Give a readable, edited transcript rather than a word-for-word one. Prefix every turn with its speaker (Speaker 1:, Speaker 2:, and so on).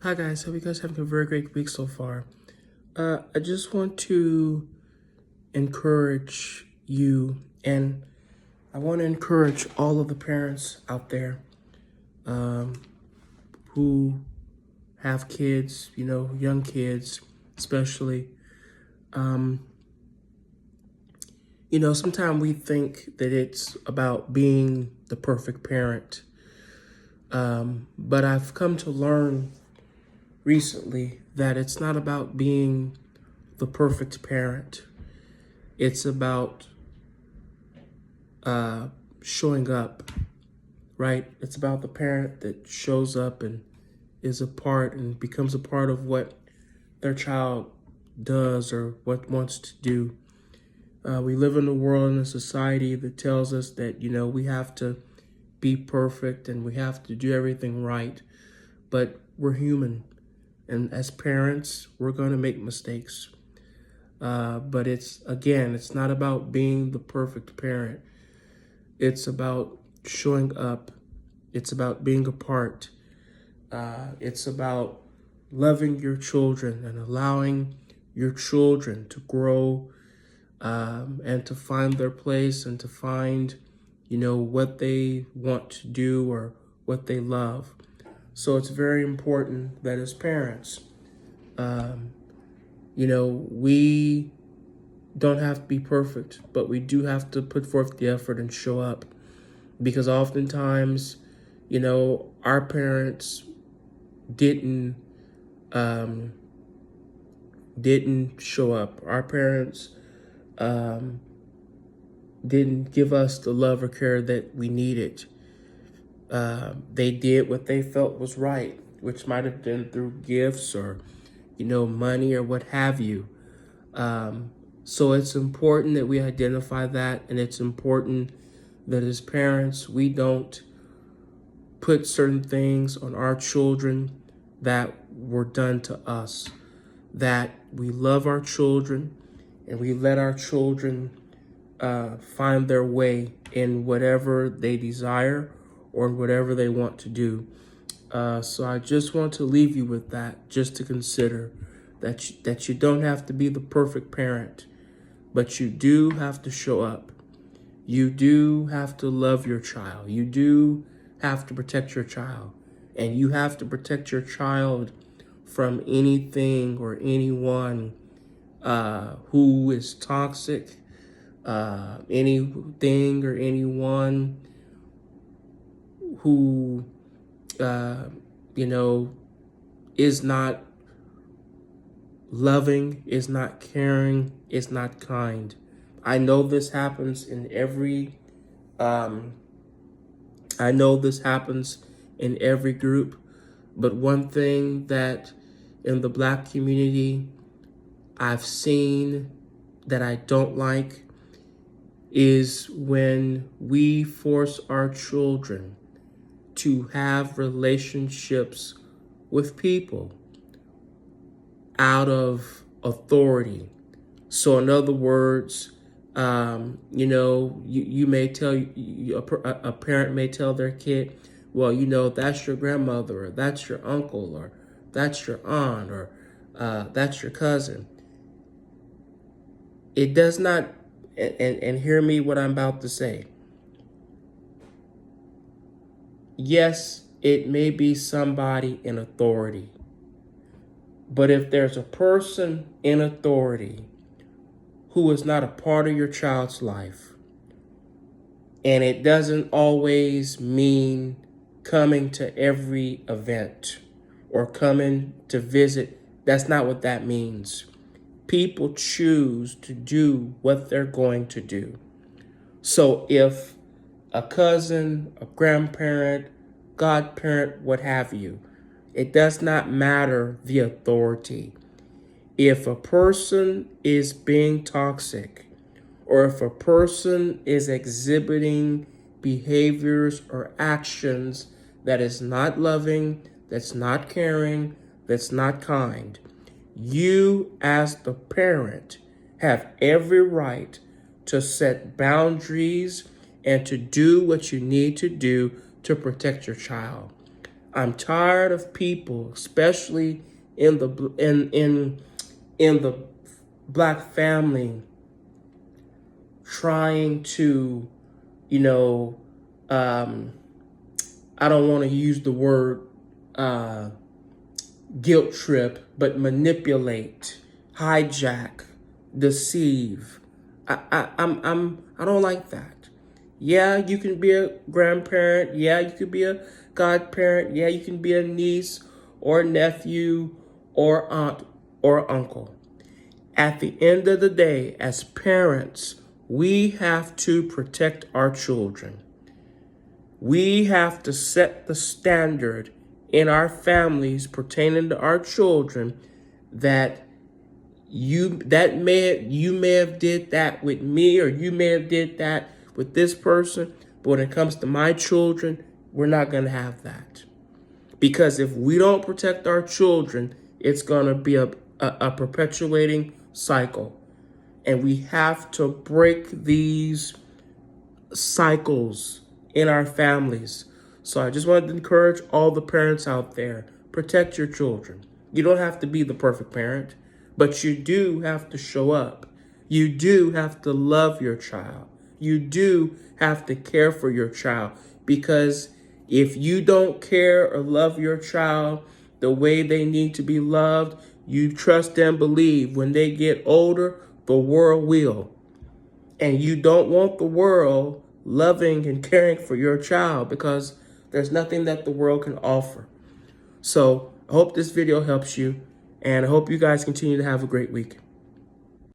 Speaker 1: Hi guys, hope you guys having a very great week so far. I just want to encourage you, and I want to encourage all of the parents out there who have kids, young kids especially. Sometimes we think that it's about being the perfect parent, but I've come to learn recently that it's not about being the perfect parent. It's about showing up, right? It's about the parent that shows up and is a part and becomes a part of what their child does or what wants to do. We live in a world and a society that tells us that, we have to be perfect and we have to do everything right. But we're human. And as parents, we're going to make mistakes. But it's not about being the perfect parent. It's about showing up. It's about being a part. It's about loving your children and allowing your children to grow and to find their place and to find, what they want to do or what they love. So it's very important that as parents, we don't have to be perfect, but we do have to put forth the effort and show up. Because oftentimes, our parents didn't didn't show up. Our parents didn't give us the love or care that we needed. They did what they felt was right, which might have been through gifts or, money or what have you. So it's important that we identify that, and it's important that as parents, we don't put certain things on our children that were done to us, that we love our children and we let our children find their way in whatever they desire or whatever they want to do. So I just want to leave you with that, just to consider that you don't have to be the perfect parent, but you do have to show up. You do have to love your child. You do have to protect your child. And you have to protect your child from anything or anyone who is toxic, anything or anyone who, is not loving, is not caring, is not kind. I know this happens in every group, but one thing that in the Black community I've seen that I don't like is when we force our children to have relationships with people out of authority. So in other words, you may tell a parent may tell their kid, well, that's your grandmother, or that's your uncle, or that's your aunt, or that's your cousin. It does not, and hear me what I'm about to say. Yes, it may be somebody in authority, but if there's a person in authority who is not a part of your child's life, and it doesn't always mean coming to every event or coming to visit. That's not what that means. People choose to do what they're going to do. So if a cousin, a grandparent, godparent, what have you, it does not matter the authority. If a person is being toxic, or if a person is exhibiting behaviors or actions that is not loving, that's not caring, that's not kind, you as the parent have every right to set boundaries and to do what you need to do to protect your child. I'm tired of people, especially in the Black family, trying to, you know, I don't want to use the word guilt trip, but manipulate, hijack, deceive. I don't like that. Yeah, you can be a grandparent. Yeah, you could be a godparent. Yeah, you can be a niece or nephew or aunt or uncle. At the end of the day, as parents, we have to protect our children. We have to set the standard in our families pertaining to our children that you may have did that with me, or you may have did that with this person, but when it comes to my children, we're not going to have that. Because if we don't protect our children, it's going to be a perpetuating cycle. And we have to break these cycles in our families. So I just wanted to encourage all the parents out there, protect your children. You don't have to be the perfect parent, but you do have to show up. You do have to love your child. You do have to care for your child, because if you don't care or love your child the way they need to be loved, you trust and believe when they get older, the world will. And you don't want the world loving and caring for your child, because there's nothing that the world can offer. So I hope this video helps you, and I hope you guys continue to have a great week.